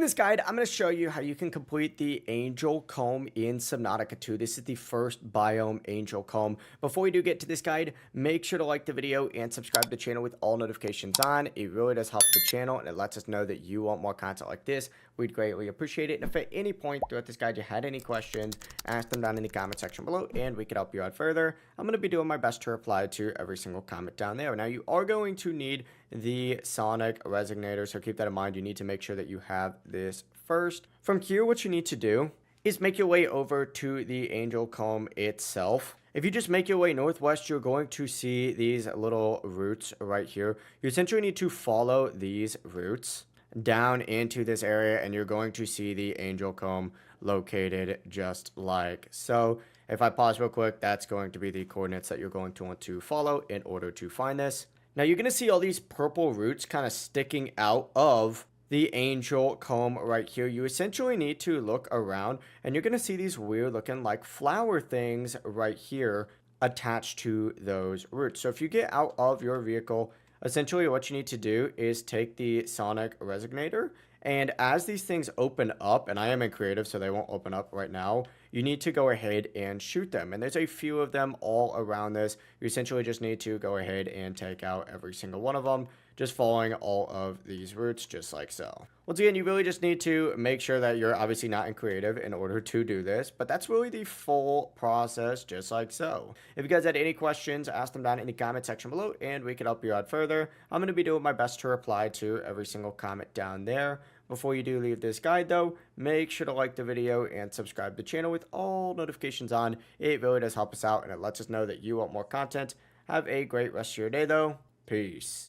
In this guide, I'm going to show you how you can complete the Angel Comb in Subnautica 2. This is the First Biome Angel Comb. Before we do get to this guide, make sure to like the video and subscribe to the channel with all notifications on. It really does help the channel, and it lets us know that you want more content like this. We'd greatly appreciate it. And if at any point throughout this guide you had any questions, ask them down in the comment section below, and we could help you out further. I'm going to be doing my best to reply to every single comment down there. Now, you are going to need the sonic resonator, so keep that in mind. You need to make sure that you have this first. From here, what you need to do is make your way over to the Angel Comb itself. If you just make your way northwest, you're going to see these little roots right here. You essentially need to follow these roots down into this area, and you're going to see the Angel Comb located just like so. If I pause real quick, that's going to be the coordinates that you're going to want to follow in order to find this. Now, you're going to see all these purple roots kind of sticking out of the Angel Comb right here. You essentially need to look around, and you're going to see these weird looking like flower things right here attached to those roots. So if you get out of your vehicle, essentially what you need to do is take the sonic resonator, and as these things open up, and I am in creative so they won't open up right now, you need to go ahead and shoot them. And there's a few of them all around this. You essentially just need to go ahead and take out every single one of them, just following all of these roots just like so. Once again, you really just need to make sure that you're obviously not in creative in order to do this, but that's really the full process just like so. If you guys had any questions, ask them down in the comment section below, and we can help you out further. I'm going to be doing my best to reply to every single comment down there. Before you do leave this guide though, make sure to like the video and subscribe to the channel with all notifications on. It really does help us out, and it lets us know that you want more content. Have a great rest of your day though. Peace.